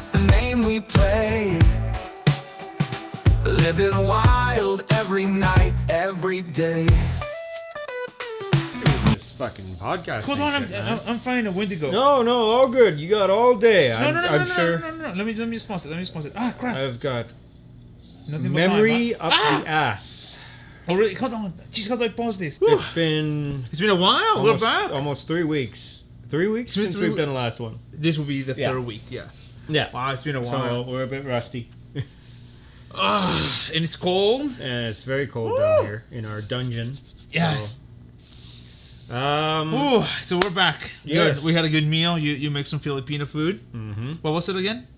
that's the name we play. Living wild every night, every day. This fucking podcast. Hold on, I'm finding a Wendigo. No, all good. You got all day. I'm sure. No. Let me just pause it. Ah, crap. I've got Nothing but memory time, huh? up the ass. Oh, really? Hold on. Jeez, how do I pause this? It's been It's been a while. almost, We're back. almost 3 weeks. 3 weeks It's been since 3 we've done the last one. This will be the Yeah. third week, yeah. Yeah. Wow, it's been a while. So we're a bit rusty. And it's cold. And it's very cold down here in our dungeon. Yes. So, Ooh, so we're back. Yes. Good. We had a good meal. You make some Filipino food. Mm-hmm. What was it again?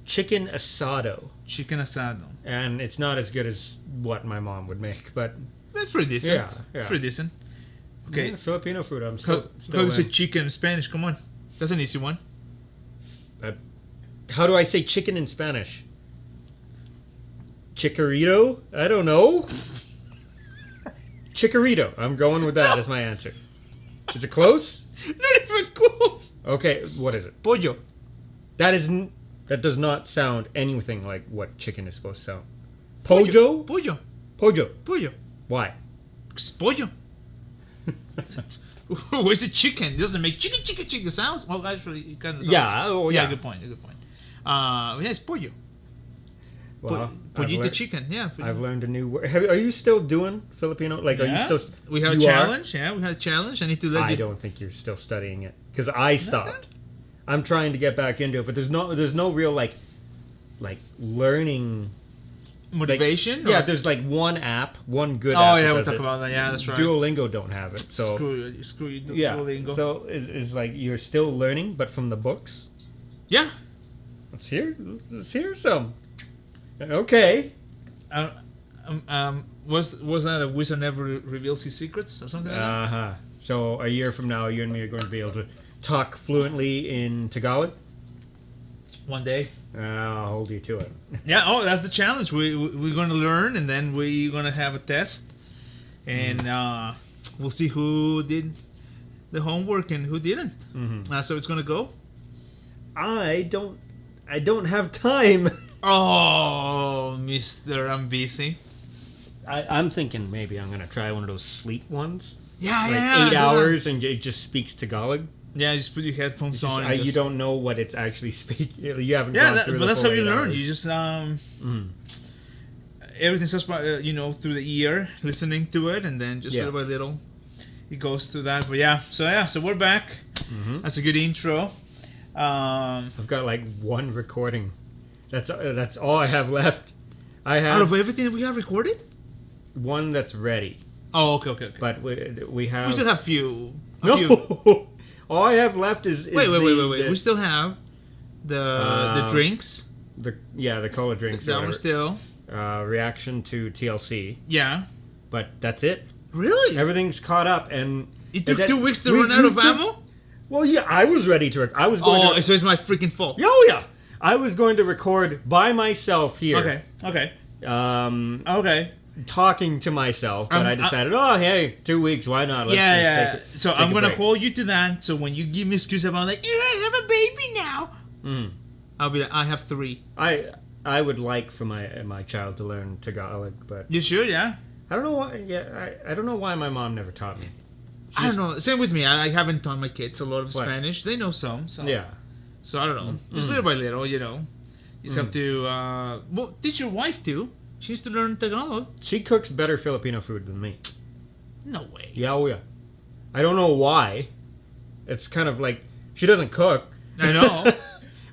chicken asado. Chicken asado. And it's not as good as what my mom would make, but That's pretty decent. Yeah. It's pretty decent. Okay. yeah, Filipino food. I'm How still do you say in. chicken in Spanish? Come on. That's an easy one. How do I say chicken in Spanish? Chikorito? I don't know. Chikorito. I'm going with that as my answer. Is it close? Not even close. Okay, what is it? Pollo. That does not sound anything like what chicken is supposed to sound. Pojo? Pollo. Pojo. Pollo. Why? It's pollo. Where's the chicken? It doesn't make chicken sounds. Well, actually, it kind of does. Yeah, oh, yeah. Good point. Yeah, it's pollo. Well, Pollito chicken. Yeah. I've learned a new word. Are you still doing Filipino? Like, are you Yeah. still? We have a you are? challenge. Yeah, we had a challenge. I need to let I you. don't think you're still studying it because I stopped. I'm trying to get back into it, but there's no real like learning Motivation? Yeah, or- there's like one app, one good Oh app. yeah, that we'll does talk it. about that. Yeah, that's right. Duolingo don't have it, so Screw you, yeah. Duolingo. So is like you're still learning, but from the books. Yeah. Let's hear some. Okay. Was that a wizard never reveals his secrets or something like that? Uh-huh. So a year from now, you and me are going to be able to talk fluently in Tagalog. One day. I'll hold you to it. Yeah. Oh, that's the challenge. We're going to learn, and then we're going to have a test, and we'll see who did the homework and who didn't. Mm-hmm. So it's going to go. I don't have time. Oh, Mister, I'm busy. I'm thinking maybe I'm gonna try one of those sleep ones. Yeah, Like 8 hours and it just speaks Tagalog. Yeah, just put your headphones on. You don't know what it's actually speaking. You haven't. Yeah, gone through but the that's full how you 8 learn. hours. You just everything starts by through the ear, listening to it, and then just little by little, it goes through that. But so we're back. Mm-hmm. That's a good intro. I've got like one recording. That's all I have left. I have Out of everything that we have recorded. one that's ready, Oh, okay. but we have. We still have few. no. Few. All I have left is Wait. the- We still have the drinks. the cola drinks. That or, one still. reaction to TLC, Yeah. but that's it. Really? Everything's caught up, and It took that- 2 weeks to we- run out you of took- ammo. Well, yeah, I was ready to. I was going Oh, to. so it's my freaking fault. Oh yeah, I was going to record by myself here. Okay. Okay. Talking to myself, but I decided, hey, 2 weeks, why not? Let's Yeah. just take So take I'm a gonna break. hold you to that. So when you give me excuse about like, I have a baby now, I'll be like, I have 3. I would like for my child to learn Tagalog, but You sure? Yeah. I don't know why. Yeah, I don't know why my mom never taught me. I don't know. Same with me. I haven't taught my kids a lot of What? Spanish. They know some. So. Yeah. So I don't know. Just little by little, You just have to. Well, teach your wife too. She needs to learn Tagalog. She cooks better Filipino food than me. No way. Yeah, oh yeah. I don't know why. It's kind of like she doesn't cook. I know.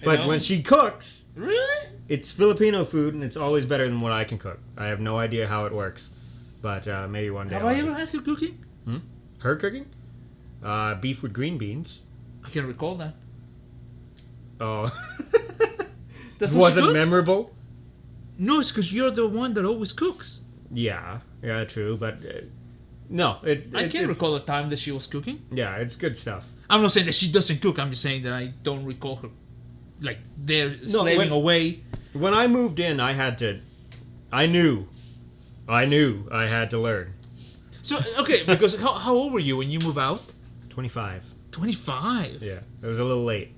But when she cooks, Really? it's Filipino food, and it's always better than what I can cook. I have no idea how it works, but maybe one day. Have I'll I do. ever had you cooking? Her cooking? Beef with green beans. I can't recall that. Oh, That's wasn't memorable. No, it's because you're the one that always cooks. Yeah, true, but no, I can't it's, recall the time that she was cooking. Yeah, it's good stuff. I'm not saying that she doesn't cook. I'm just saying that I don't recall her, like they're slaving away. When I moved in, I knew I had to learn. So okay, because how old were you when you moved out? 25. 25. Yeah, it was a little late.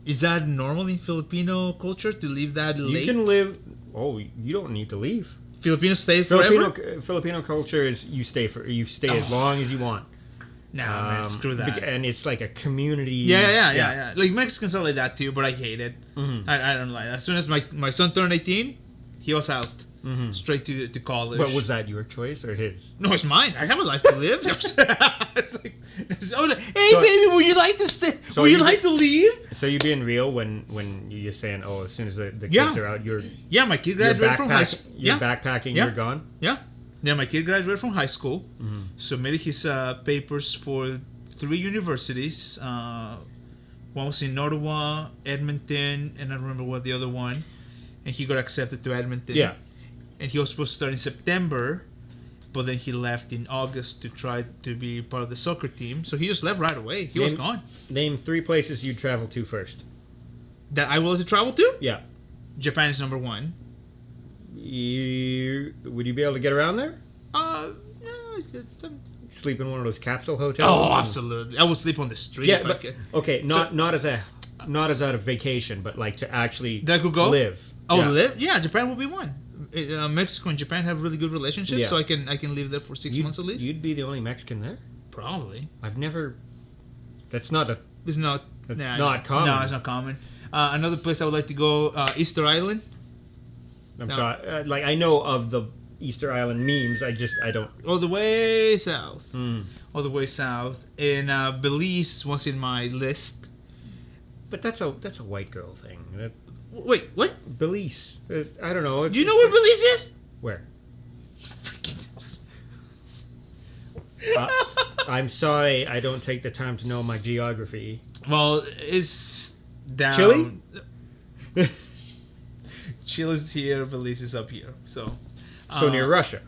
Is that normal in Filipino culture to leave that You late? can live. Oh, you don't need to leave. Filipinos stay forever? Filipino culture is you stay as long as you want. Nah, man, screw that. And it's like a community. Yeah. Like Mexicans are like that too, but I hate it. Mm-hmm. I don't like it. As soon as my son turned 18, he was out. Straight to college. But was that your choice or his? No, it's mine. I have a life to live. It's like, hey, So- baby, would you like to stay? So would you you- like to leave? So you being real when you're saying, oh, as soon as the Yeah. kids are out, you're Yeah, my kid graduated from high school. You're Yeah, backpacking. Yeah. You're gone. yeah. My kid graduated from high school. Mm-hmm. Submitted his papers for 3 universities. One was in Ottawa, Edmonton, and I don't remember what the other one. And he got accepted to Edmonton. Yeah. And he was supposed to start in September, but then he left in August to try to be part of the soccer team. So he just left right away. He was gone. Name 3 places you'd travel to first. That I will to travel to? Yeah. Japan is number 1. Would you be able to get around there? No, Sleep in one of those capsule hotels? oh, absolutely. I would sleep on the street. Yeah, if I but could. okay, not as a vacation, but like to actually That I could go? live. Oh, Yeah. live? Yeah, Japan will be one. Mexico and Japan have really good relationships, Yeah. so I can live there for 6 months at least. You'd be the only Mexican there. Probably. I've never. That's not a. It's not. That's not common. No, it's not common. Another place I would like to go, Easter Island. I'm No. sorry. Like I know of the Easter Island memes. I don't. All the way south. Hmm. All the way south. And Belize was in my list. But that's a white girl thing. Wait, what? Belize. I don't know. Do you know where Belize is? Where? Freaking hells. I'm sorry. I don't take the time to know my geography. Well, it's down. Chile? Chile's here, Belize is up here. So. So near Russia.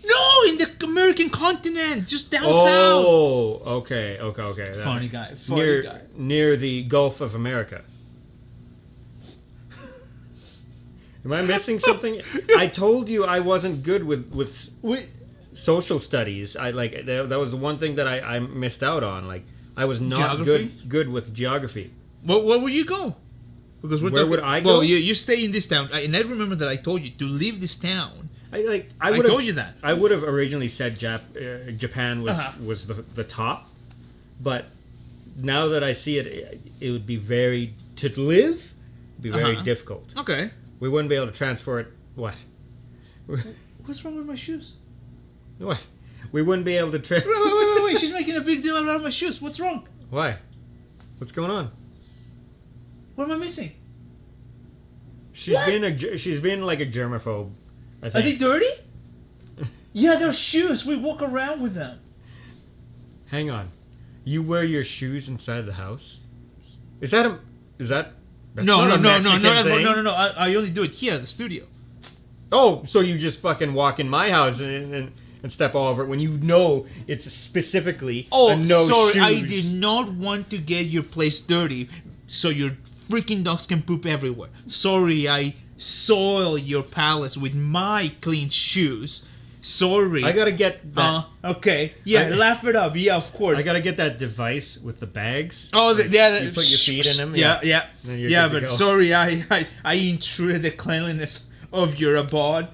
No, in the American continent, just down south. Oh, okay. Funny guy. Near the Gulf of America. Am I missing something? I told you I wasn't good with Wait, social studies. I like that was the one thing that I missed out on. Like I was not Geography? good with geography. where would you go? Because Where would I go? Well, you stay in this town, and I remember that I told you to leave this town. I told you that. I would have originally said Japan was Uh-huh. was the top, but now that I see it, it would be very to live. Be very Uh-huh. difficult. Okay. We wouldn't be able to transfer it. What? What's wrong with my shoes? What? We wouldn't be able to Wait. She's making a big deal about my shoes. What's wrong? Why? What's going on? What am I missing? She's What? she's being like a germaphobe. I Are think. they dirty? Yeah, they're shoes. We walk around with them. Hang on. You wear your shoes inside the house? Is that that's No. not a Mexican thing. No. I only do it here at the studio. Oh, so you just fucking walk in my house and step all over it when you know it's specifically Oh, a no sorry. shoes. I did not want to get your place dirty so your freaking dogs can poop everywhere. Sorry, I soil your palace with my clean shoes. Sorry. I gotta get that. Okay. Yeah, laugh it up. Yeah, of course. I gotta get that device with the bags. Oh, You put your feet in them. Yeah. Then you're Yeah, good to but go. sorry, I intruded the cleanliness of your abode.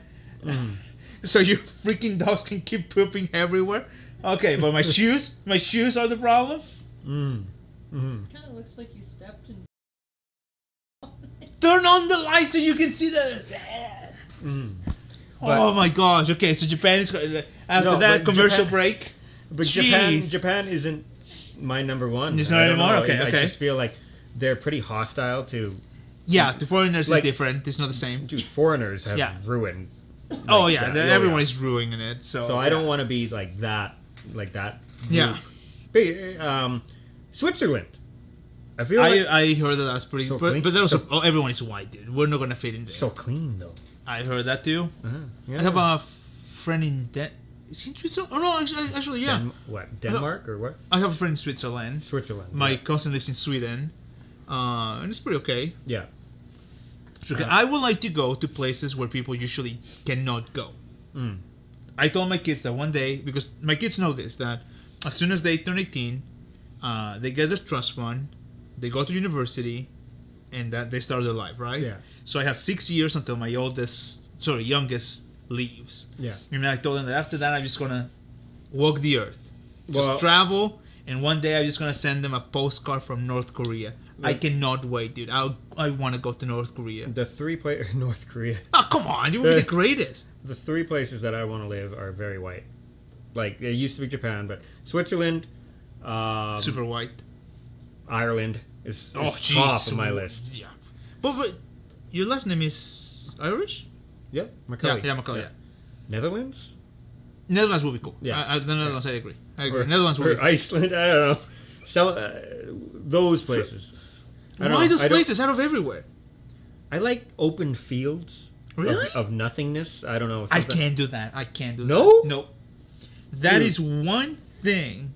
Mm. So your freaking dogs can keep pooping everywhere. Okay, but my shoes are the problem. Kind of looks like you stepped in. Turn on the light so you can see the. Oh my gosh! Okay, so Japan is after No, that but commercial Japan- break. But Jeez. Japan isn't my number one. It's not I don't anymore? know. Okay, I okay. just feel like they're pretty hostile to. Yeah, to foreigners Like- is different. It's not the same. Dude, foreigners have Yeah. ruined. Oh like yeah, that. everyone is ruining it. So So I don't want to be like that. Yeah. But, Switzerland. I feel like I heard that that's pretty. So but clean. but also, So- everyone is white, dude. We're not gonna fit in there. so clean though. I heard that too. Yeah. I have a friend in Is he in Switzerland? Oh no, actually yeah. What Denmark or what? I have a friend in Switzerland. Switzerland. My cousin lives in Sweden, and it's pretty okay. Yeah. It's okay. I would like to go to places where people usually cannot go. I told my kids that one day, because my kids know this, that as soon as they turn 18, they get their trust fund, they go to university, and that they start their life, right? Yeah. So I have 6 years until my youngest leaves. Yeah. And I told them that after that, I'm just gonna walk the earth, just Well- travel, and one day I'm just gonna send them a postcard from North Korea. I cannot wait, dude. I want to go to North Korea. The North Korea. Oh, come on, you would be the greatest. The 3 places that I want to live are very white. Like, it used to be Japan, but Switzerland, Super white. Ireland is top jeez. of my list. Yeah. But your last name is Irish? Yep, Macaulay. Yeah, Macaulay, yeah. Netherlands? Netherlands would be cool. Yeah. The Netherlands, I agree. Or, Netherlands would or be Iceland? I don't know. So, those places. I don't Why know. those I don't- places out of everywhere? I like open fields. Really? Of nothingness. I don't know. I something- can't do that. I can't do No? that. No. That Dude. is one thing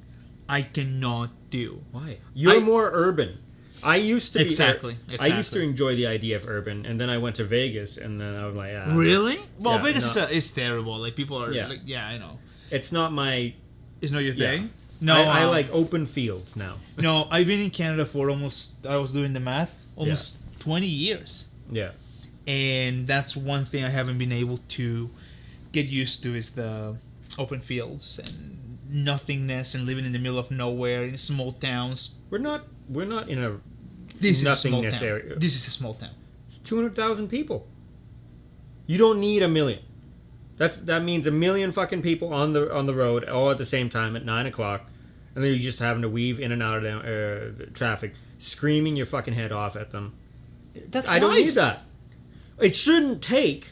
I cannot do. Why? You're I- more urban. I used to be Exactly, I used to exactly. enjoy the idea of urban, and then I went to Vegas, and then I was like, ah, Really? Well, Yeah, Vegas no. is terrible. Like, people are Yeah. like, yeah, I know. it's not my. It's not your Yeah. thing? No, I like open fields now. No, I've been in Canada for almost, I was doing the math, almost 20 years. Yeah. And that's one thing I haven't been able to get used to is the open fields and nothingness and living in the middle of nowhere in small towns. We're not in a This is a small nothingness town. area. This is a small town. It's 200,000 people. You don't need a million. That means a million fucking people on the road all at the same time at 9 o'clock, and then you're just having to weave in and out of the traffic, screaming your fucking head off at them. That's I don't life. need that. It shouldn't take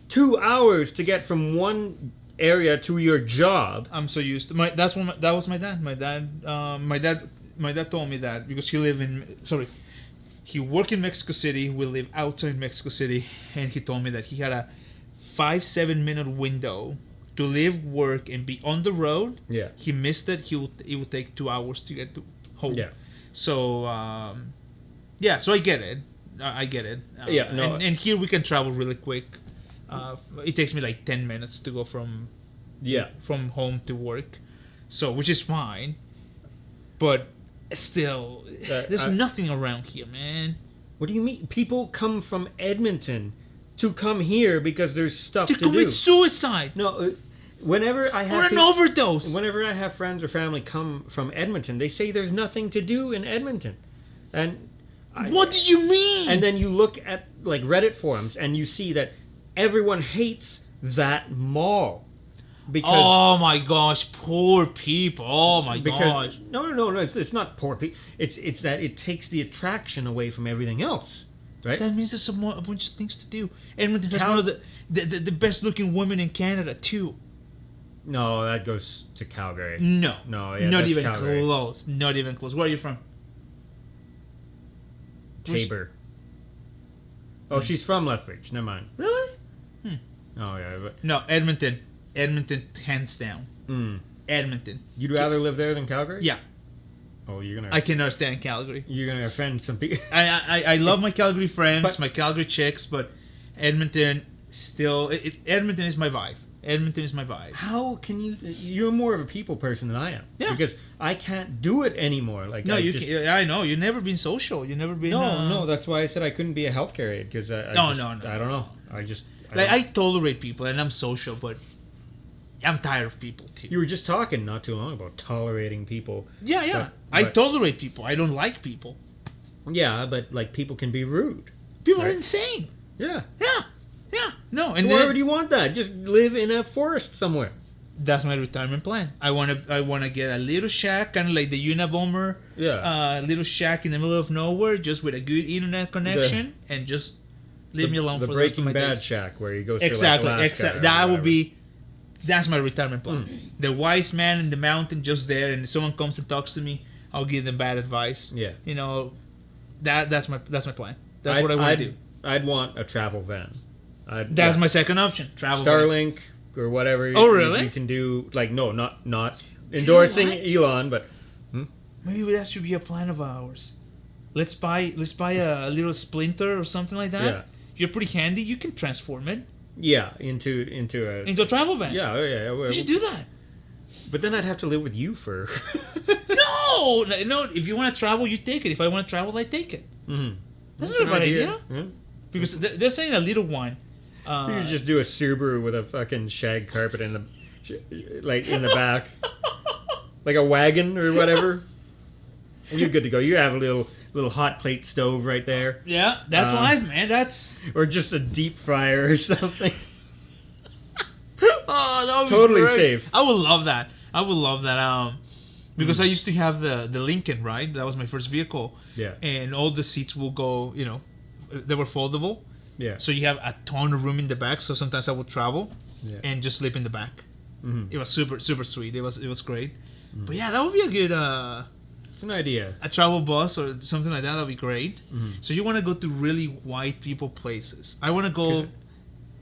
2 hours to get from one area to your job. I'm so used to that was my dad. My dad told me that because he worked in Mexico City. We live outside Mexico City, and he told me that he had a 5-7 minute window to live, work, and be on the road. Yeah. He missed it. It would take 2 hours to get to home. Yeah. So so I get it. I get it. Yeah, no. And here we can travel really quick. It takes me like 10 minutes to go from home to work, so which is fine. But still, there's nothing around here, man. What do you mean? People come from Edmonton to come here because there's stuff To to do. commit suicide No, whenever I have or an people- overdose. Whenever I have friends or family come from Edmonton, they say there's nothing to do in Edmonton, and What do you mean? and then you look at like Reddit forums and you see that everyone hates that mall because oh my gosh, poor people. Oh my because gosh. no it's not poor people. It's that it takes the attraction away from everything else, right? That means there's a bunch of things to do. Edmonton has one of the best looking women in Canada too. No, that goes to Calgary. No, No, yeah, not that's even Calgary. close. Not even close. Where are you from? Tabor. Oh, she's from Lethbridge. Never mind. Really? Oh yeah, but No, Edmonton, hands down. Edmonton. you'd rather live there than Calgary? Yeah, Oh, I cannot stand Calgary. you're gonna offend some people. I love my Calgary friends, But- my Calgary chicks, but Edmonton still. Edmonton is my vibe. Edmonton is my vibe. How can you? You're more of a people person than I am. Yeah. Because I can't do it anymore. Like No, I you. just, I know you've never been social. You've never been. No. That's why I said I couldn't be a healthcare aide because I No, just, no, no, I don't know. I just. Like don't- I tolerate people and I'm social, but I'm tired of people too. You were just talking not too long about tolerating people. Yeah. But- I but- tolerate people. I don't like people. Yeah, but like people can be rude. People are Right. insane. Yeah. Yeah. No, So and why then would you want that? Just live in a forest somewhere. that's my retirement plan. I wanna get a little shack, kind of like the Unabomber. Yeah. Little shack in the middle of nowhere, just with a good internet connection, and just leave me alone the for the rest of Breaking my Bad days. shack where he goes Exactly, to like Alaska or That would whatever. be. That's my retirement plan. The wise man in the mountain, just there, and if someone comes and talks to me, I'll give them bad advice. Yeah. You know, that's my plan. That's what I want to do. I'd want a travel van. That's my second option. Travel. Starlink or whatever. Oh, really? You can do like not endorsing what? Elon, but Maybe that should be a plan of ours. Let's buy a little Splinter or something like that. Yeah. You're pretty handy. You can transform it yeah, into a into a travel van. yeah. We should do that. But then I'd have to live with you for. No. If you want to travel, you take it. If I want to travel, I take it. Mhm. That's not a an bad idea. Yeah. Because they're saying a little one. You could just do a Subaru with a fucking shag carpet in the, like in the back, like a wagon or whatever. You're good to go. You have a little hot plate stove right there, Yeah, that's life, man. That's or just a deep fryer or something. that would Totally be great. safe. I would love that. Because I used to have the Lincoln, right? That was my first vehicle. Yeah. And all the seats will go, they were foldable. Yeah. So you have a ton of room in the back. So sometimes I would travel Yeah. and just sleep in the back. Mhm. It was super super sweet. It was great. But yeah, that would be a good It's an idea. a travel bus or something like that. That'd be great. Mm-hmm. So you want to go to really white people places. I want to go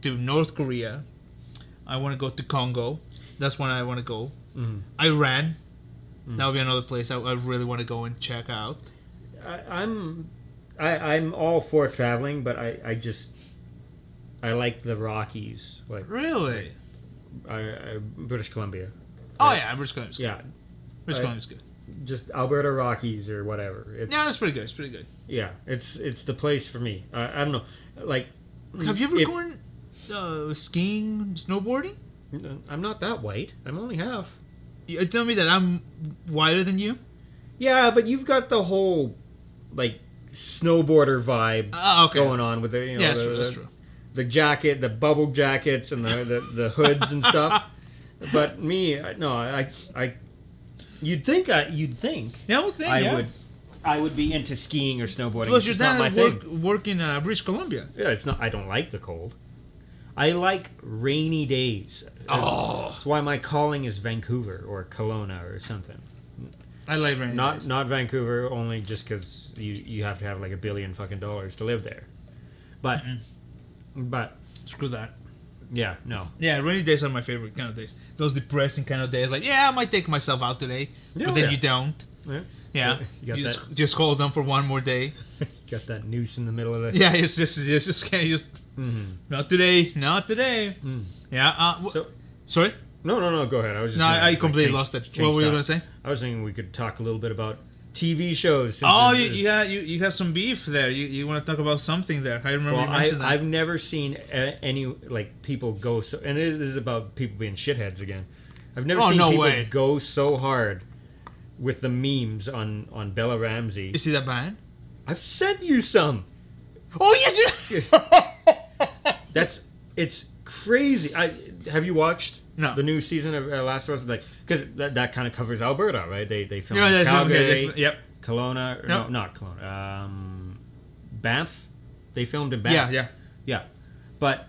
to North Korea. I want to go to Congo. That's when I want to go. Mm-hmm. Iran. That would be another place I really want to go and check out. I'm all for traveling, but I like the Rockies, like Really? British Columbia. Oh yeah, British Columbia's good. Yeah, British I- Columbia's good. just Alberta Rockies or whatever. It's, Yeah, that's pretty good. It's pretty good. yeah, it's the place for me. I don't know, like. Have you ever if- gone skiing, snowboarding? I'm not that white. I'm only half. You're telling me that I'm whiter than you? Yeah, but you've got the whole like snowboarder vibe Okay. going on with the Yeah, that's true. That's true. the jacket, the bubble jackets, and the hoods and stuff. But me, you'd think Yeah, I would think. I would be into skiing or snowboarding. Plus, It's your just not my dad thing. work in British Columbia. Yeah, it's not. I don't like the cold. I like rainy days. That's why my calling is Vancouver or Kelowna or something. I like rainy Not days. not Vancouver only just because you have to have like $1 billion fucking dollars to live there. But Screw that. yeah, no. Yeah, rainy days are my favorite kind of days. Those depressing kind of days, like I might take myself out today, Yeah, but then yeah. you don't. Yeah. Yeah, You got just hold them for one more day. Got that noose in the middle of the. Yeah, it's just not today, not today. Yeah. So Sorry. no. Go ahead. I was just. No, gonna, I completely change- lost that. change What were you topic. gonna say? I was thinking we could talk a little bit about TV shows. Since Oh, this is- you have some beef there. You want to talk about something there? I remember Well, you mentioned that. I've never seen any like people go so, and this is about people being shitheads again. I've never Oh, seen no people way. go so hard with the memes on Bella Ramsey. Is it that bad? I've sent you some. Oh yes. It's crazy. Have you watched No. the new season of Last of Us? Like, because that kind of covers Alberta, right? They filmed Yeah, in that's- Calgary, okay, yep. Kelowna, or Yep. no, not Kelowna. Banff. They filmed in Banff. Yeah. But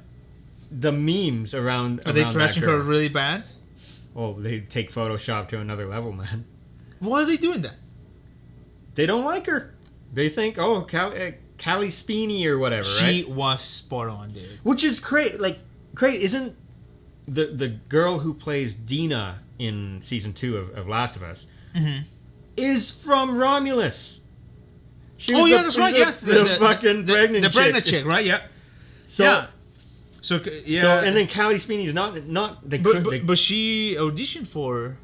the memes around Are they around that trashing her girl- really bad? Oh, they take Photoshop to another level, man. Why are they doing that? They don't like her. They think, oh, Callie Spini or whatever, She right? was spot on, dude. Which is great. Like, great. Isn't the girl who plays Dina in season 2 of Last of Us is from Romulus? She Oh was yeah, the- that's right. the- Yes, the fucking pregnant the pregnant chick. chick, right? Yeah. So, yeah. So yeah. so and then Callie Spini's not they couldn't they, but she auditioned for.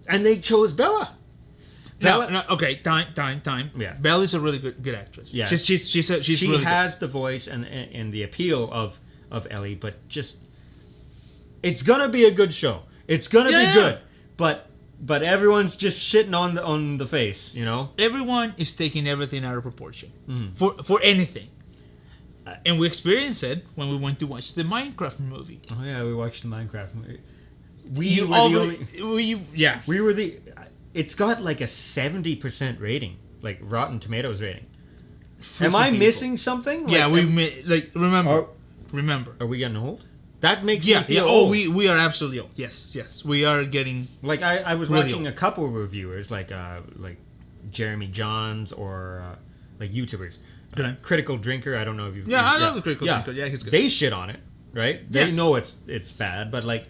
and they chose Bella. No, okay. Time. Yeah. Belle is a really good actress. Yeah. She's She really has the voice and the appeal of Ellie, but just it's gonna be a good show. It's gonna Yeah, be yeah. good, but everyone's just shitting on the face, you know. good. Everyone is taking everything out of proportion Mm-hmm. for anything, and we experienced it when we went to watch the Minecraft movie. Oh yeah, we watched the Minecraft movie. We You were the only. We were the. It's got like a 70% rating, like Rotten Tomatoes rating. Am I people. missing something? Yeah, Like, Are- remember. Are we getting old? That makes Yeah, me feel yeah. old. Oh, we are absolutely old. Yes, we are getting. Like I was Really watching old. a couple of reviewers like Jeremy Johns or like YouTubers. Okay. Critical Drinker, I don't know if you've Yeah, I know the Critical Drinker. Yeah, he's good. They shit on it, right? They Yes. know it's bad, but like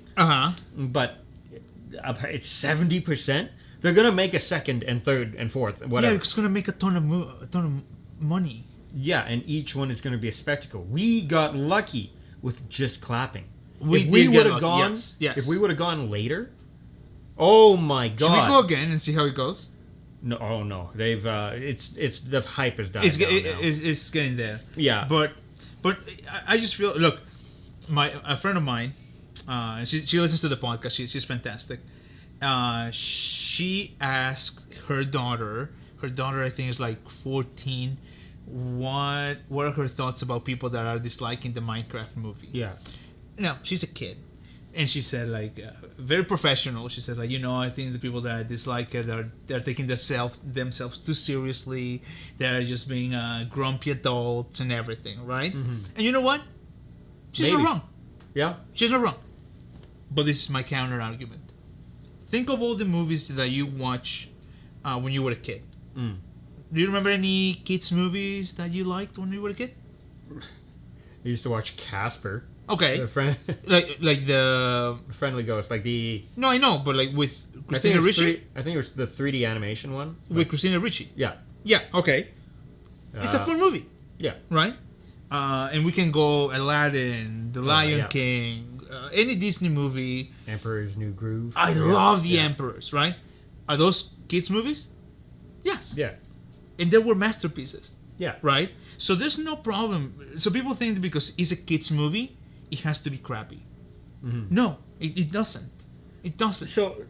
but it's 70%. They're going to make a second and third and fourth Yeah, whatever. it's gonna make a ton of money. Yeah, and each one is going to be a spectacle. We got lucky with just clapping. We if we did get would have lucky, gone yes, yes. if we would have gone later, Oh my god! Should we go again and see how it goes? No, oh no, they've it's the hype is dying It's down now. it's getting there. Yeah. But I just feel, look, a friend of mine, she listens to the podcast. She's fantastic. She asked her daughter. Her daughter, I think, is like 14. What are her thoughts about people that are disliking the Minecraft movie? Yeah. No, she's a kid, and she said, like, very professional. She said, like, I think the people that dislike it, they're taking themselves too seriously. They're just being grumpy adults and everything, right? And you know what? She's Maybe. not wrong. Yeah. She's not wrong. But this is my counter argument. Think of all the movies that you watch when you were a kid. Do you remember any kids' movies that you liked when you were a kid? I used to watch Casper. Okay, The like the Friendly Ghost, like the no, I know, but like with I think Christina it was Ricci, I think it was the 3D animation one. with Christina Ricci. Yeah. Yeah, okay. It's a fun movie, Yeah. right? And we can go Aladdin, The Lion yeah. King, any Disney movie. Emperor's New Groove. I love The Emperors, right? Are those kids' movies? Yes. Yeah. And they were masterpieces, Yeah. right? So there's no problem. So people think that because it's a kids' movie, it has to be crappy. No, it doesn't. It doesn't. So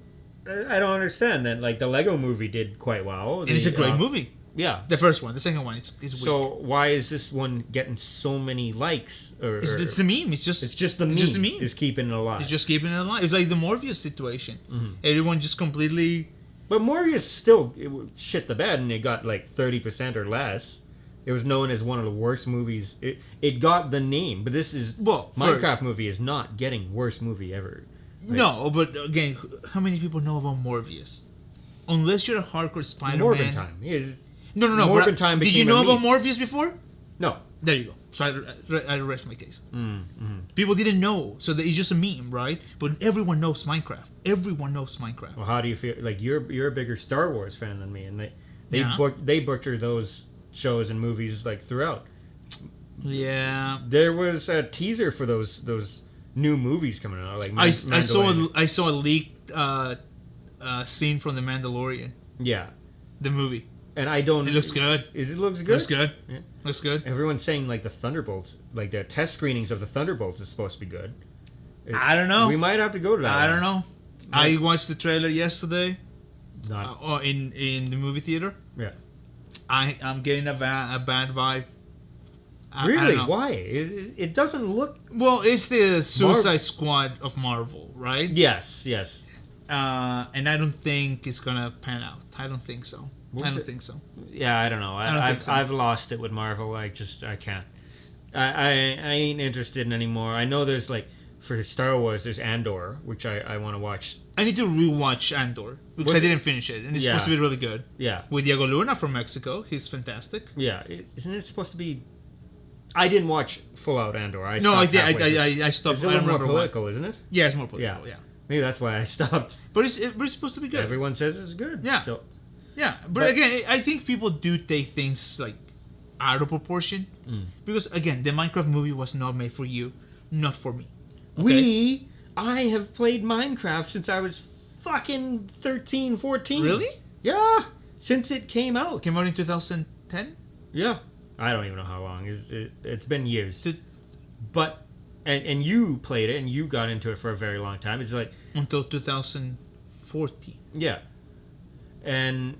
I don't understand that. Like the Lego Movie did quite well. And it's a great movie. Yeah. The first one, the second one, it's weak. So why is this one getting so many likes? It's the meme. It's just the meme. Just the meme. Is keeping it alive. It's just keeping it alive. It's like the Morpheus situation. Everyone just completely. But Morbius still shit the bed, and it got like 30% or less. It was known as one of the worst movies. It got the name, but this is Minecraft first- movie is not getting worst movie ever. Like, No, but again, how many people know about Morpheus? Unless you're a hardcore Spider-Man. Morbin time is No. Morbin but time did you became know a about meme. Morpheus before? no. There you go. So I rest my case. People didn't know, so it's just a meme, right? But everyone knows Minecraft. Everyone knows Minecraft. Well, how do you feel? Like you're a bigger Star Wars fan than me, and Yeah. they butcher those shows and movies like throughout. Yeah. There was a teaser for those new movies coming out. Like I saw Mandalorian. I saw a leaked scene from The Mandalorian, Yeah, the movie. and I don't. It looks good. It looks good. Looks good. Yeah. Looks good. Everyone's saying like the Thunderbolts, like the test screenings of the Thunderbolts is supposed to be good. I don't know. We might have to go to that. I one. don't know. I watched the trailer yesterday Not. in the movie theater. Yeah. I'm getting a bad vibe. I Really? don't know. Why? It doesn't look. Well, it's the Suicide Squad of Marvel, right? Yes. Yes. And I don't think it's gonna pan out. I don't think so. What I was don't it? think so. Yeah. I don't know. don't think so. I've lost it with Marvel. I can't. I ain't interested in anymore. I know there's like for Star Wars there's Andor, which I want to watch. I need to rewatch Andor because Was I it- didn't finish it, and it's Yeah. supposed to be really good. Yeah. With Diego Luna from Mexico, he's fantastic. Yeah. Isn't it supposed to be? I didn't watch full out Andor. I No, I stopped did. halfway through. I stopped. It's a I little more remember why. political, isn't it? Yeah, it's more political. Yeah, Maybe that's why I stopped. but it's supposed to be good. Everyone says it's good. Yeah. So Yeah, but But- again, I think people do take things like out of proportion because again, the Minecraft movie was not made for you, not for me. Okay? I have played Minecraft since I was fucking 13, 14. Really? Yeah. Since it came out. Came out in 2010. Yeah. I don't even know how long. It's been years. To- But and you played it and you got into it for a very long time. It's like until 2014. yeah. And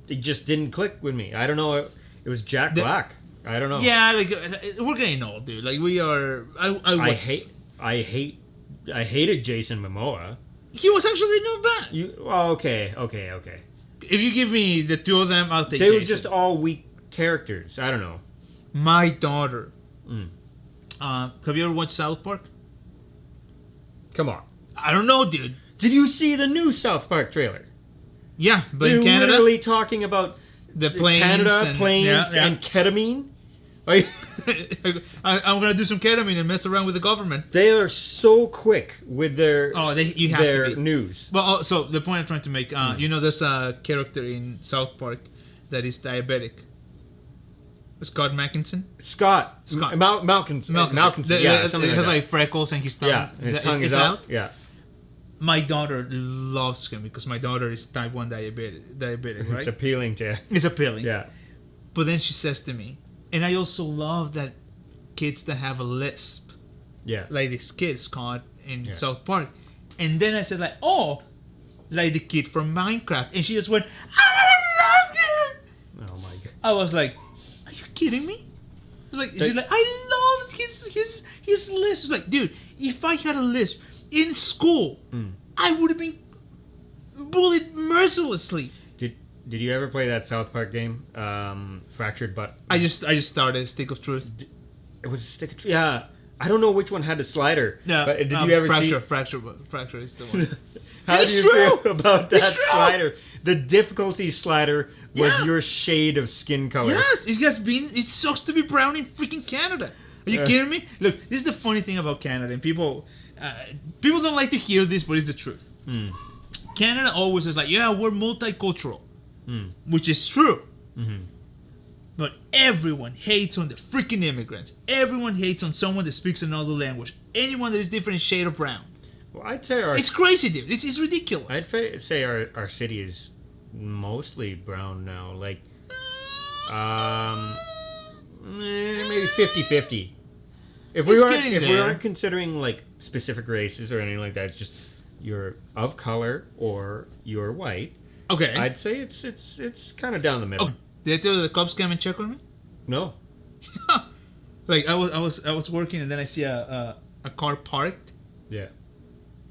it just didn't click with me. I don't know. It was Jack Black. I don't know. Yeah, like we're getting old, dude. Like we are. I hated Jason Momoa. He was actually not bad. Okay. If you give me the two of them, I'll take. They were Jason. just all weak characters. I don't know. My daughter. Have you ever watched South Park? Come on. I don't know, dude. Did you see the new South Park trailer? Yeah, but They're in Canada, literally talking about the planes, Canada, and, planes, yeah. and ketamine. Are you- I'm gonna do some ketamine and mess around with the government. they are so quick with their You have their to be. news. Well, so the point I'm trying to make, there's a character in South Park that is diabetic. Scott Malkinson. Scott. Malkinson. Malkinson. Yeah, He something has like like freckles and his tongue. that. Yeah, and his tongue is out. Yeah. My daughter loves him because my daughter is type 1 diabetic, right? It's appealing to. It's appealing. Yeah. But then she says to me, and I also love that kids that have a lisp, Yeah. like this kid Scott in Yeah. South Park. And then I said like, oh, like the kid from Minecraft. And she just went, I love him. Oh my god. I was like, are you kidding me? Like, she's like, I love his lisp. It's like, dude, if I had a lisp in school, I would have been bullied mercilessly. Did you ever play that South Park game, Fractured But? I just started Stick of Truth. It was a stick of yeah. I don't know which one had the slider. Yeah, But did you ever see? Fracture is the one. How It's do you true! feel about that It's true! slider? The difficulty slider was Yeah. your shade of skin color. Yes, it sucks to be brown in freaking Canada. Are you kidding me? Look, this is the funny thing about Canada, and people don't like to hear this, but it's the truth. Canada always is like, yeah, we're multicultural, which is true. But everyone hates on the freaking immigrants. Everyone hates on someone that speaks another language. Anyone that is different shade of brown. Well, I'd say It's crazy, dude. It's ridiculous. say our city is mostly brown now. Like, maybe 50-50. If It's we getting there. aren't considering like specific races or anything like that, it's just you're of color or you're white. Okay. I'd say it's kind of down the middle. Oh, did I tell you the cops came and check on me? No. Like I was working and then I see a car parked Yeah.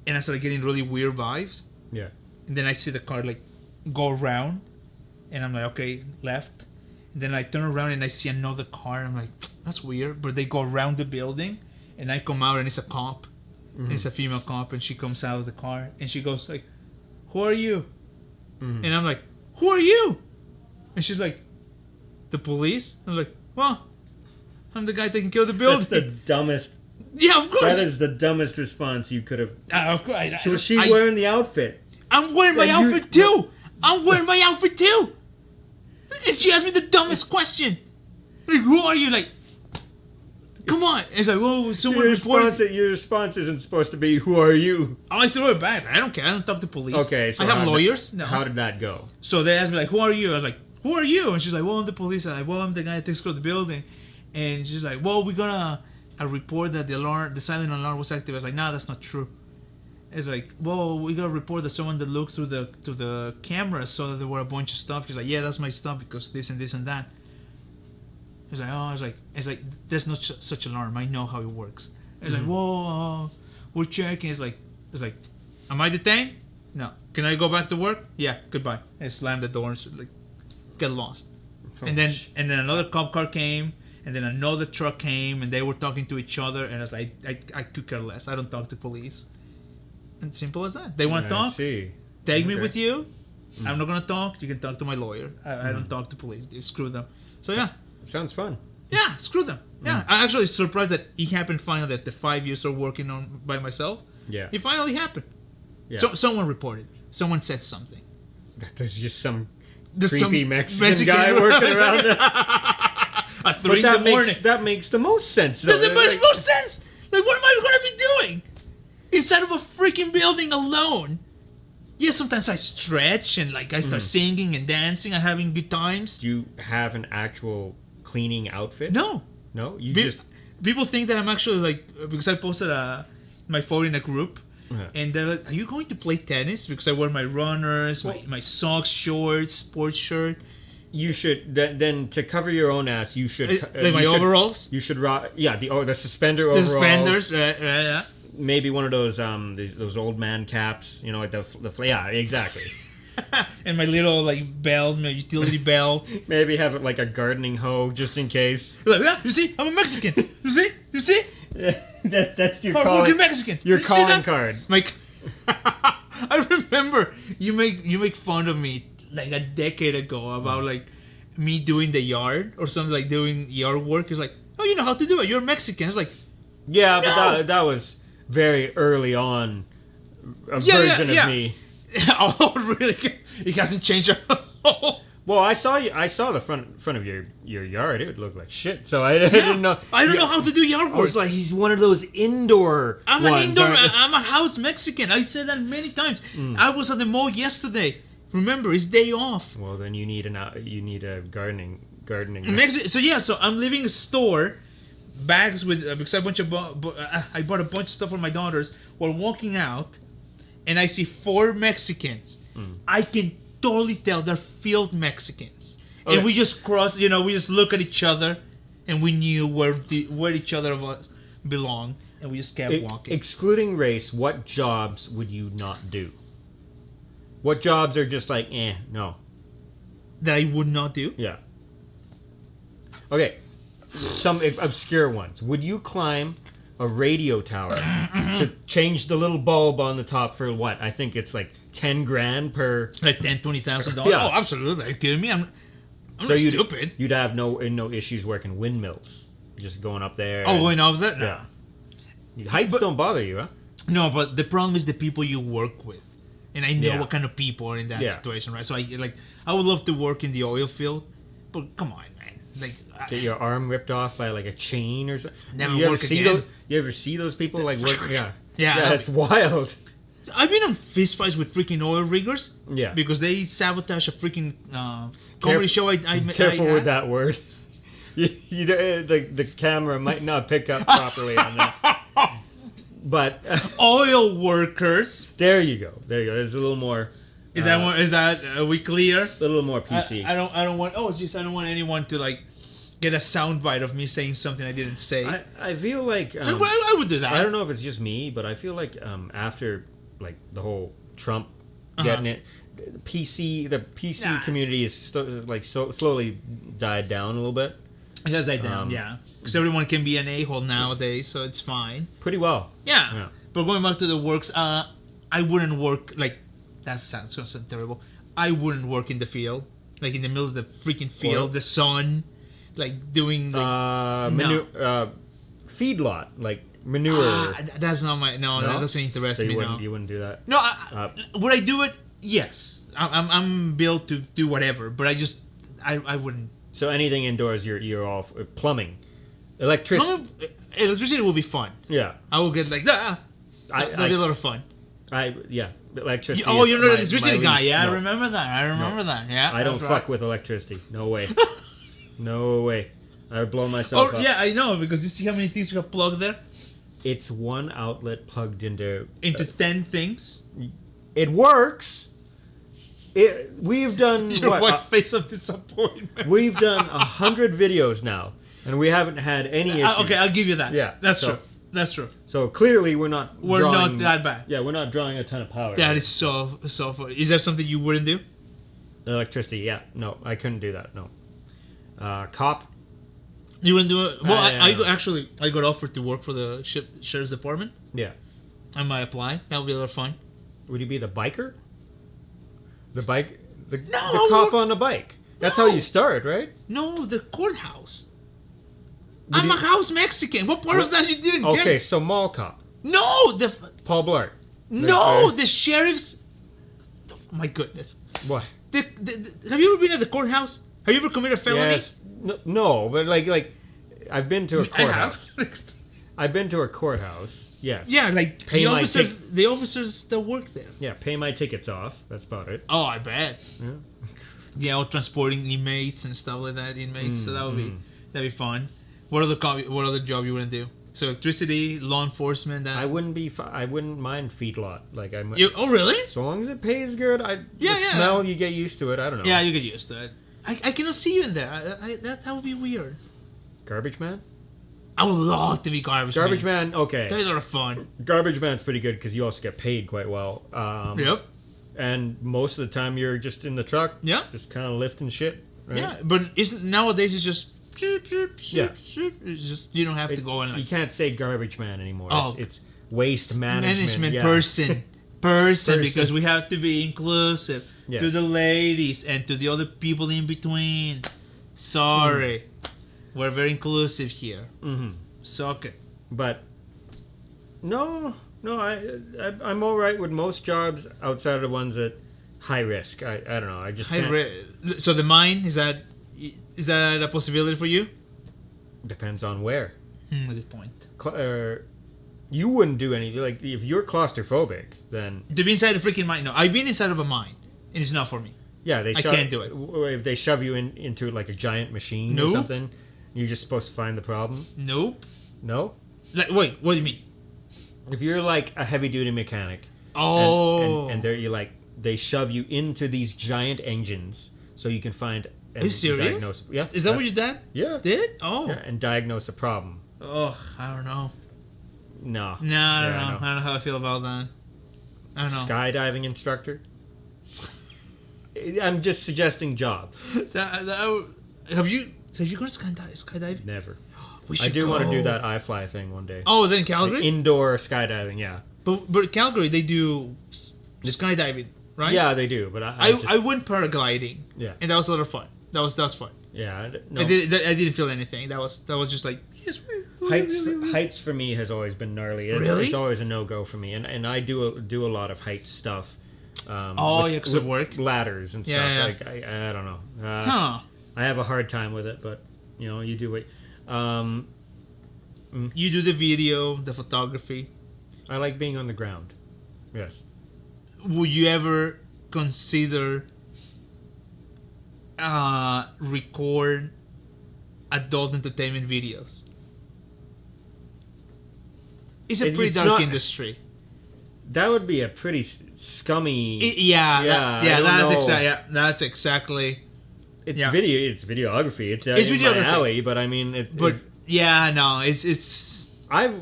and I started getting really weird vibes. Yeah. And then I see the car like go around and I'm like, okay, left. And then I turn around and I see another car. I'm like, that's weird. But they go around the building and I come out and it's a cop. And it's a female cop and she comes out of the car and she goes like, who are you? And I'm like, who are you? And she's like, the police? I'm like, well, I'm the guy taking care of the building. That's the dumbest. Yeah, of course. That is the dumbest response you could have. Of course. So was she wearing the outfit? I'm wearing my And you- outfit too. I'm wearing my outfit too. And she asked me the dumbest question. Like, who are you? Like, come on. It's like, whoa, someone reported. Your response isn't supposed to be, who are you? Oh, I threw it back. I don't care. I don't talk to police. Okay, so I have how did- lawyers. No. How did that go? So they asked me like, who are you? I was like, who are you? And she's like, well, I'm the police. I'm like, well, I'm the guy that takes care of the building. And she's like, well, we got a report that the silent alarm was active. I was like, no, that's not true. It's like, well, we got a report that someone that looked through the camera saw that there were a bunch of stuff. She's like, yeah, that's my stuff because this and this and that. It's like, oh, it's like, there's no such alarm. I know how it works. It's like, whoa, we're checking. It's like, am I detained? No. Can I go back to work? Yeah. Goodbye. I slammed the door and said, like, get lost. And then another cop car came, and then another truck came, and they were talking to each other. And I was like, I could care less. I don't talk to police. And simple as that. They want to I talk? see. Take me Okay. with you. I'm not gonna talk. You can talk to my lawyer. I don't talk to police. Dude. Screw them. So yeah. Sounds fun. Yeah, screw them. Yeah, I'm actually surprised that it happened finally. That the 5 years of working on by myself, Yeah. it finally happened. Yeah. So someone reported me. Someone said something. There's just some There's creepy some Mexican guy working around. At 3 But in that the morning. makes that makes the most sense. though. Doesn't make Like- no sense. Like, what am I gonna be doing inside of a freaking building alone? Yeah, sometimes I stretch and like I start singing and dancing and having good times. Do you have an actual cleaning outfit? No, No, you Pe- just people think that I'm actually like because I posted my photo in a group, Uh-huh. and they're like, "Are you going to play tennis?" Because I wear my runners, my socks, shorts, sports shirt, you should then to cover your own ass. You should like my you should- overalls, You should rock. Yeah, the suspender the overalls. suspenders, yeah. Maybe one of those those old man caps. You know, like yeah, exactly. And my little like belt, my utility belt. Maybe have like a gardening hoe just in case. Like, yeah, you see, I'm a Mexican. You see, That's your hardworking Mexican. Your You see calling that? card. Like, I remember you make fun of me like a decade ago about like me doing the yard or something, like doing yard work. It's like, oh, you know how to do it. You're Mexican. It's like, Yeah, No! but that was very early on. A Yeah, version yeah. of me. oh, really? It hasn't changed at all. Well, I saw you. I saw the front of your yard. It would look like shit. So I didn't know. I don't know how to do yard I work. was like, he's one of those indoor. I'm ones, an indoor. aren't you? I'm a house Mexican. I said that many times. I was at the mall yesterday. Remember, it's day off. Well, then you need a gardening. So I'm leaving a store, bags with because I bought a bunch of stuff for my daughters. We're walking out, and I see 4 Mexicans. I can totally tell they're field Mexicans, Okay. and we just cross. We just look at each other, and we knew where each other of us belong, and we just kept walking. Excluding race, what jobs would you not do? What jobs are just like, no. That I would not do. Yeah. Okay. Some obscure ones. Would you climb a radio tower to change the little bulb on the top for what? I think it's like 10 grand per. Like $10,000-$20,000. Yeah. Oh, absolutely. Are you kidding me? I'm So not stupid. You'd have no issues working windmills. Just going up there. Oh, going off that? No. Yeah. Heights don't bother you, huh? No, but the problem is the people you work with. And I know Yeah. what kind of people are in that Yeah. situation, right? So I would love to work in the oil field, but come on, man. Get your arm ripped off by like a chain or something. Never you work see again. You ever see those people like work? Yeah. Yeah. It's wild. I've been in fist fights with freaking oil riggers. Yeah. Because they sabotage a freaking comedy show. Careful with that word. The camera might not pick up properly on that. But Oil workers. there you go. There's a little more. Is that are we clear? A little more PC. I don't want. Oh, jeez, I don't want anyone to like get a soundbite of me saying something I didn't say. I feel like So, I would do that. I don't know if it's just me, but I feel like after like the whole Trump getting it, the PC Nah. community is slowly died down a little bit. It does die down, yeah. Because everyone can be an a-hole nowadays, so it's fine. Pretty well. Yeah. Yeah. But going back to the works, I wouldn't work like that sounds gonna sound terrible. I wouldn't work in the field, like in the middle of the freaking field, Oil? the sun, like doing like Feedlot, like manure. that's not my no, No? that doesn't interest So me. you wouldn't do that. No, would I do it? Yes, I'm built to do whatever, but I wouldn't. So anything indoors, you're all plumbing, electricity. Electricity will be fun. Yeah, I will get like that. That'll be a lot of fun. electricity. Oh, is you're not an my electricity guy. least- Yeah, no. I remember that. Yeah, I don't that's fuck right. with electricity. No way. No way. I would blow myself Oh up. yeah, I know because you see how many things you have plugged there It's one outlet plugged into. 10 things. It works. We've done Your what? white face of disappointment. We've done 100 videos now, and we haven't had any issues. Okay, I'll give you that. Yeah, that's so- true. That's true. So clearly, we're not. We're drawing- not that bad. Yeah, we're not drawing a ton of power. That is so funny. Is there something you wouldn't do? Electricity. Yeah, no, I couldn't do that. No. Cop. You wouldn't do it. Well, yeah. I got offered to work for the sheriff's department. Yeah. I might apply. That would be a lot of fun. Would you be the biker? The bike. The No, cop on a bike. That's how No. you start, right? No, the courthouse. I'm a house Mexican. What part of that you didn't Okay, get? so mall cop. No, Paul Blart. no, the sheriff's. Oh, my goodness. What? Have you ever been at the courthouse? Have you ever committed a felony? Yes. No, but like, I've been to a I have. courthouse. I've been to a courthouse. Yes. Yeah, like Pay my the officers that work there. Yeah. Pay my tickets off. That's about it. Oh, I bet. Yeah. Yeah, or transporting inmates and stuff like that. Inmates, so that'd be fun. What other job you wouldn't do? So electricity, law enforcement. That I wouldn't mind feedlot. Like I'm. Oh, really? So long as it pays good, Yeah, the yeah. smell you get used to it. I don't know. Yeah, you get used to it. I cannot see you in there. That would be weird. Garbage man. I would love to be garbage man. Garbage man. Okay. That'd be a lot of fun. Garbage man's pretty good because you also get paid quite well. Yep. And most of the time you're just in the truck. Yeah. Just kind of lifting shit. Right? Yeah, but nowadays it's just. Yeah. It's just you don't have to go and You like can't say garbage man anymore. Oh. It's waste management. Yeah. person Person. because we have to be inclusive Yes. to the ladies and to the other people in between. Sorry, we're very inclusive here. Mm-hmm. Suck it. But no, I'm all right with most jobs outside of the ones that high risk. I don't know. I just I can't. so the mine is that a possibility for you? Depends on where. Good point. You wouldn't do anything. Like, if you're claustrophobic, then To be inside a freaking mine? No, I've been inside of a mine, and it's not for me. yeah, they I can't do it. If they shove you into like a giant machine or Nope. something, you're just supposed to find the problem. Nope. No, Like, wait, what do you mean? if you're like a heavy duty mechanic, Oh, and they shove you into these giant engines so you can find and are you serious? diagnose. Yeah, Is that what your dad Yeah. did? Oh, Yeah, and diagnose a problem. oh, I don't know. No. No, I don't Yeah, know. no. I don't know how I feel about that. I don't know. Skydiving instructor. I'm just suggesting jobs. Have you gone skydiving? Never. We I should do want to go. do that iFly thing one day. Oh, then in Like Calgary. indoor skydiving, yeah. But Calgary, they do skydiving, right? Yeah, they do, but I went paragliding. Yeah. And that was a lot of fun. That was fun. yeah. No. I didn't feel anything. That was just like yes. Heights for me has always been gnarly. Really? It's always a no go for me, and I do a lot of height stuff. Oh, yeah, 'cause of work? ladders and stuff. Yeah, yeah. Like I don't know. Huh. I have a hard time with it, but you do it. You do the video, the photography. I like being on the ground. Yes. Would you ever consider record adult entertainment videos? It's a pretty It's dark not- industry. That would be a pretty scummy. Yeah, I don't know. that's exactly. It's yeah. video. It's videography. It's in videography. my alley, but I mean, But yeah, no, it's I've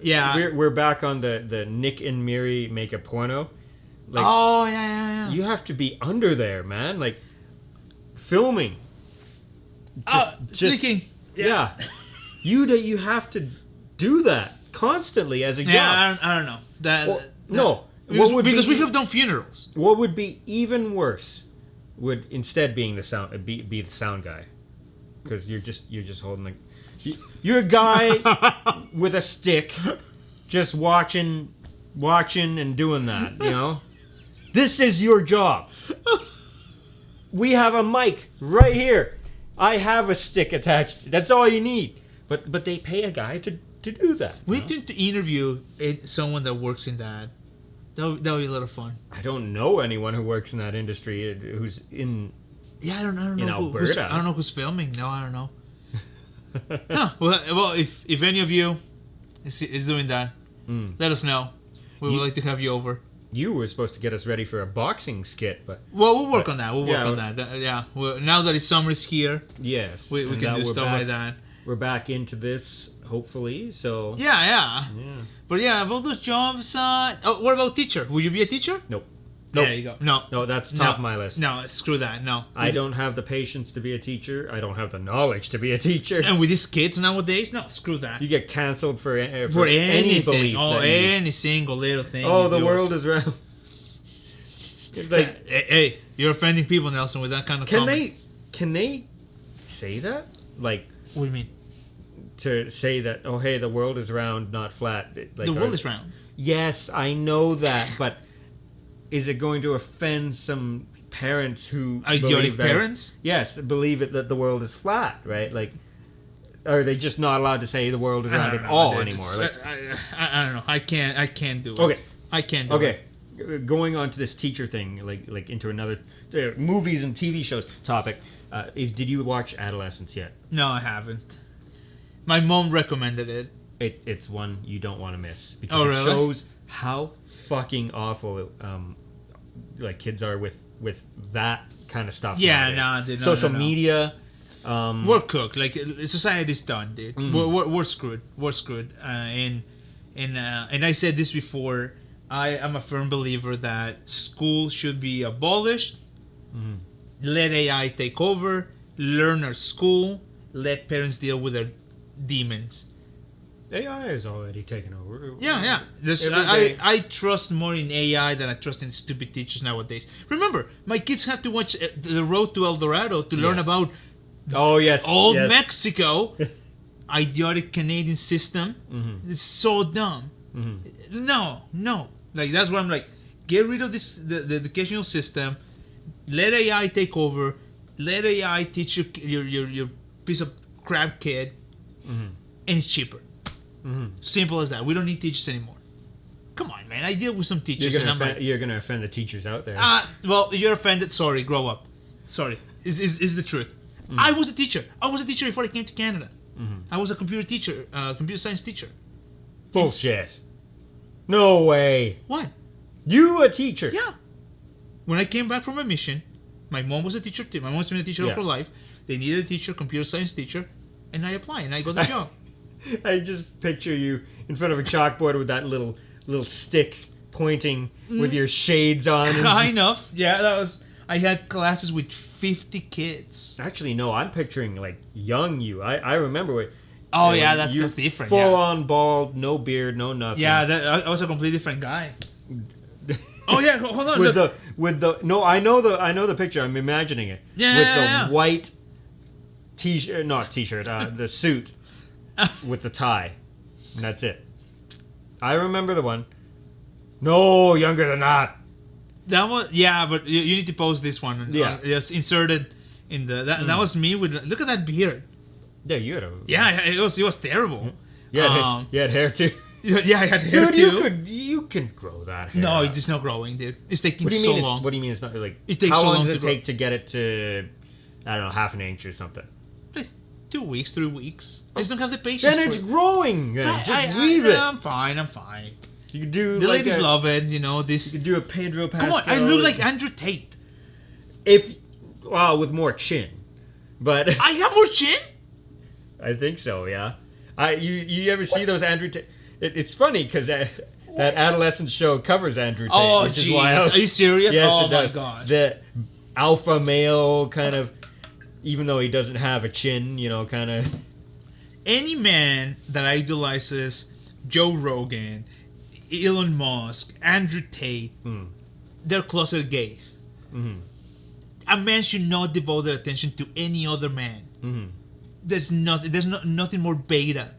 Yeah. We're back on the Nick and Miri make a porno. Like, oh yeah. you have to be under there, man. Like filming. Sneaking. Yeah. you have to do that constantly as a job. Yeah, I don't know that. Well, no. Because, What would because be- we have done funerals. What would be even worse would instead being the sound be the sound guy, because you're just holding like you're a guy with a stick, just watching and doing that. This is your job. We have a mic right here. I have a stick attached. That's all you need. But they pay a guy to do that. We need to interview someone that works in that. That would be a lot of fun. I don't know anyone who works in that industry who's in. Yeah, I don't know. In Alberta. I don't know who's filming. No, I don't know. Huh. Well, if any of you is doing that, let us know. We would like to have you over. You were supposed to get us ready for a boxing skit, but Well, we'll work on that. We'll work yeah, on that. Yeah. Well, now that it's summer's here, yes, we and can now do we're stuff back- like that. We're back into this, hopefully. So Yeah. yeah. But yeah, of all those jobs, what about teacher? Will you be a teacher? Nope. There you go. No, That's top of my list. No, screw that. No, I don't have the patience to be a teacher. I don't have the knowledge to be a teacher. And with these kids nowadays, no, screw that. You get canceled for any anything, belief. oh, that you- any single little thing. oh, you the do world is round. Like, hey, you're offending people, Nelson, with that kind of. can comment. they say that? Like, What do you mean? to say that? Oh, hey, the world is round, not flat. Like, The world is round. Yes, I know that, but is it going to offend some parents who Idiotic believe that it's- parents? Yes, believe it that the world is flat, right? Like, are they just not allowed to say the world is I round don't at know, all dude. anymore? Like, I don't know. I can't do it. Okay. I can't do it. okay, going on to this teacher thing, like into another movies and TV shows topic. Did you watch Adolescence yet? No, I haven't. My mom recommended it. It's one you don't want to miss because Oh, it really? shows how fucking awful like kids are with that kind of stuff. Yeah, nowadays. nah, dude, no, social no. media. We're cooked. Like society's done, dude. We're screwed. We're screwed. And I said this before. I am a firm believer that school should be abolished. Let AI take over. Learn our school. Let parents deal with their demons. AI is already taken over. Yeah. Every day. I trust more in AI than I trust in stupid teachers nowadays. Remember, my kids have to watch The Road to El Dorado to learn Yeah. about Oh yes, old yes. Mexico, idiotic Canadian system. It's so dumb. No. Like, that's why I'm like, get rid of the educational system, let AI take over, let AI teach your piece of crap kid, and it's cheaper. Simple as that. We don't need teachers anymore. Come on, man. I deal with some teachers, You're gonna offend the teachers out there. well, you're offended. Sorry, grow up. Sorry, is the truth. I was a teacher. I was a teacher before I came to Canada. I was a computer teacher, computer science teacher. Bullshit. No way. What? You a teacher? Yeah. When I came back from my mission, my mom was a teacher too. My mom's been a teacher all Yeah. her life. They needed a teacher, computer science teacher, and I apply and I got the job. I just picture you in front of a chalkboard with that little stick pointing with your shades on. and- Kind of. Yeah, that was. I had classes with 50 kids. Actually, no. I'm picturing like young you. I remember what. Oh yeah, you that's different. Full Yeah, on bald, no beard, no nothing. yeah, I was a completely different guy. Oh yeah, hold on. with Look. the no, I know the picture. I'm imagining it. Yeah, with yeah, the yeah. white t-shirt, not t-shirt, the suit with the tie. And that's it. I remember the one. No, younger than that. That was but you need to post this one. Yeah. Yes, inserted in the that was me with. Look at that beard. Yeah, you had a. Yeah, it was terrible. You had hair too. Yeah, I had hair Dude, too. you can grow that hair. No, out. it's not growing, dude. It's taking What do you so mean? long. What do you mean? It's not like. It takes how so long long does to it grow. take to get it to? I don't know, half an inch or something. Like 2 weeks, 3 weeks. I just don't have the patience. Then it's for it. growing. Then. Just leave it. I'm fine. You could do. The like ladies a, love it, you know. This. You could do a Pedro Pascal. Come on, I look like Andrew Tate. With more chin, but I have more chin. I think so. Yeah. You ever see those Andrew Tate? It's funny because that adolescent show covers Andrew Tate. Oh, which is jeez. wild. Are you serious? Yes, Oh, it my does. God. The alpha male kind of, even though he doesn't have a chin, kind of. Any man that idolizes Joe Rogan, Elon Musk, Andrew Tate, they're closeted gays. A man should not devote their attention to any other man. There's nothing more beta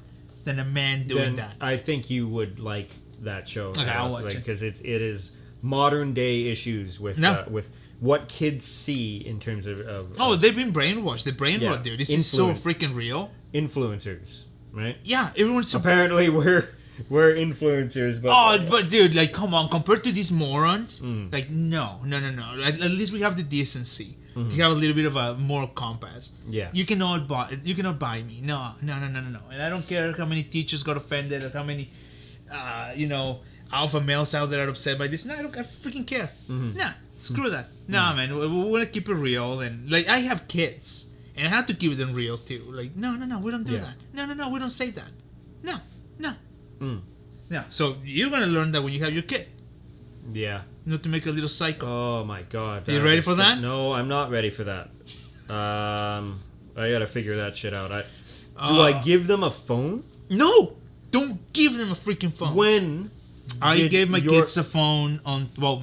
than a man doing Then that. I think you would like that show. Okay, I'll watch it. Because it is modern day issues with No. with what kids see in terms of Oh, they've been brainwashed. They're brainwashed, Yeah. dude. This is so Influence. freaking real. influencers, right? Yeah, everyone's so. Apparently, we're influencers, but Oh, but dude, like, come on. Compared to these morons, like, no. At least we have the decency to have a little bit of a moral compass. Yeah. You cannot buy me. No. And I don't care how many teachers got offended or how many, alpha males out there are upset by this. No, I freaking care. Nah, screw that. Nah, man, we want to keep it real. And, like, I have kids, and I have to keep them real, too. Like, no, we don't do Yeah. that. No, we don't say that. No. Yeah, so you're gonna learn that when you have your kid, yeah. not to make a little psycho. Oh my god. You ready for that? No, I'm not ready for that. I gotta figure that shit out. Do I give them a phone? No, don't give them a freaking phone. When I did gave my your- kids a phone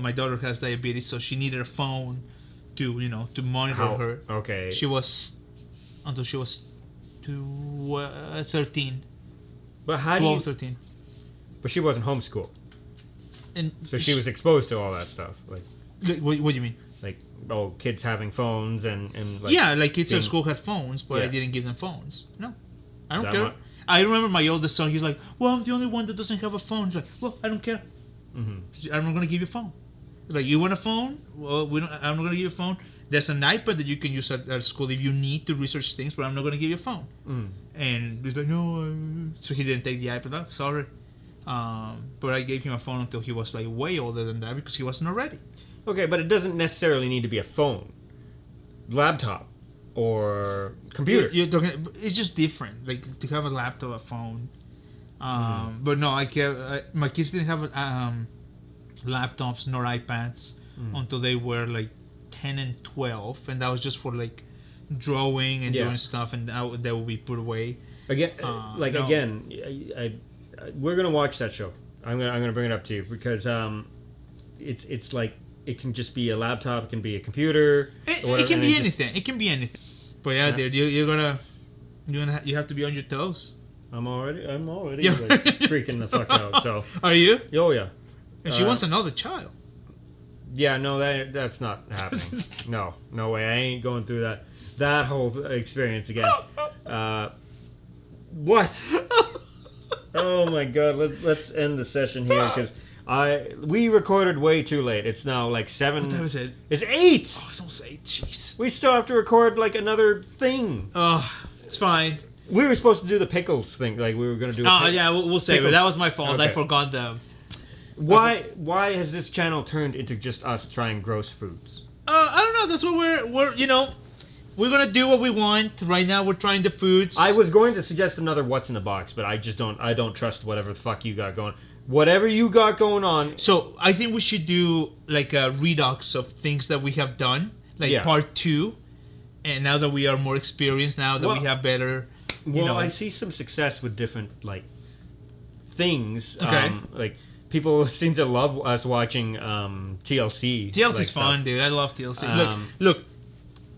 my daughter has diabetes, so she needed a phone to monitor How? her. Okay. She was until she was 13, But how do 12, you? 13. But she wasn't homeschooled, And so she was exposed to all that stuff, like What do you mean? kids having phones and like, Yeah, like kids at being- school had phones, but I Yeah. didn't give them phones. No, I don't That care. much? I remember my oldest son. He's like, "Well, I'm the only one that doesn't have a phone." He's like, "Well, I don't care. I'm not gonna give you a phone. Like, you want a phone? Well, I'm not gonna give you a phone. There's an iPad that you can use at school if you need to research things, but I'm not gonna give you a phone." And he's like, "No." So he didn't take the iPad. Oh, sorry. But I gave him a phone until he was like way older than that because he wasn't ready. Okay, but it doesn't necessarily need to be a phone, laptop, or computer. You're talking. It's just different. Like to have a laptop, a phone. But no, my kids didn't have laptops nor iPads until they were like 10 and 12, and that was just for like drawing and Yeah. doing stuff, and that will be put away. Again, no. again, I we're gonna watch that show. I'm gonna bring it up to you because it's like it can just be a laptop, it can be a computer, It, or whatever, it can and be just- anything. It can be anything. But yeah, dude, you have to be on your toes. I'm already Yeah. like, freaking the fuck out. So, Are you? oh yeah, And she wants another child. Yeah, no, that's not happening. No way. I ain't going through that whole experience again. What? Oh my god, let's end the session here because we recorded way too late. It's now like 7. What time is it? It's 8. Oh, it's almost 8. Jeez. We still have to record like another thing. Oh, it's fine. We were supposed to do the pickles thing, like we were gonna do. Oh yeah, we'll save pickle- it. That was my fault. I Okay. forgot them. Why has this channel turned into just us trying gross foods? I don't know. That's what we're gonna do what we want. Right now, we're trying the foods. I was going to suggest another what's in the box, but I just don't trust whatever the fuck you got going. Whatever you got going on. So I think we should do like a redux of things that we have done, like Yeah. part 2. And now that we are more experienced, now that Well- we have better, Well, I see some success with different like things. Okay. Like people seem to love us watching TLC. TLC's like, fun, stuff. dude. I love TLC. Um, Look.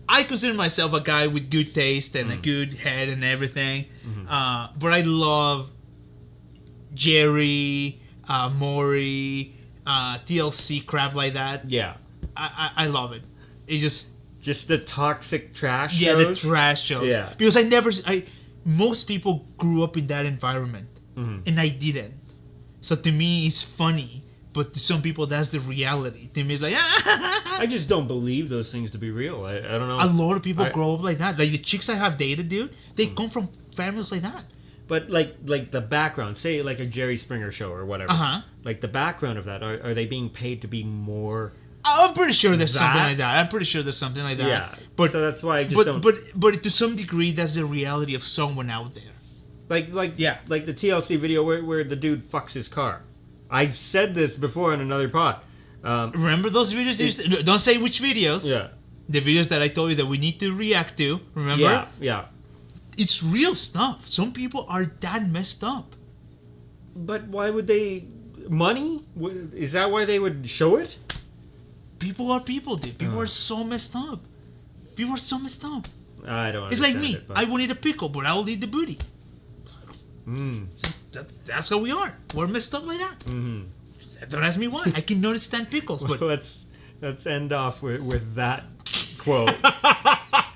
I consider myself a guy with good taste and Mm. a good head and everything, Mm-hmm. but I love Jerry, Maury, TLC crap like that. Yeah, I love it. It just the toxic trash. the shows. trash shows. Yeah. Because most people grew up in that environment, and I didn't. So to me, it's funny, but to some people, that's the reality. To me, it's like I just don't believe those things to be real. I don't know. a lot of people I- grow up like that. Like the chicks I have dated, dude, they come from families like that. But like the background, say like a Jerry Springer show or whatever. Uh-huh. Like the background of that, are they being paid to be more? I'm pretty sure there's something like That? that. I'm pretty sure there's something like that. Yeah. But so that's why I just don't. but to some degree, that's the reality of someone out there. Like Yeah. like the TLC video where the dude fucks his car. I've said this before in another pod. Remember those videos? Don't say which videos. Yeah. The videos that I told you that we need to react to. Remember? Yeah. It's real stuff. Some people are that messed up. But why would they? Money? Is that why they would show it? People are people, dude. People are so messed up. People are so messed up. I don't. It's like understand me. It, but- I won't eat a pickle, but I will eat the booty. That's how we are. We're messed up like that. Don't ask me why. I cannot stand pickles, but let's end off with that quote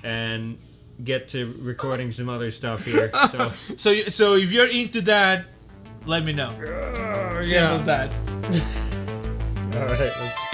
and get to recording some other stuff here. so if you're into that, let me know. Simple as that. All right. Let's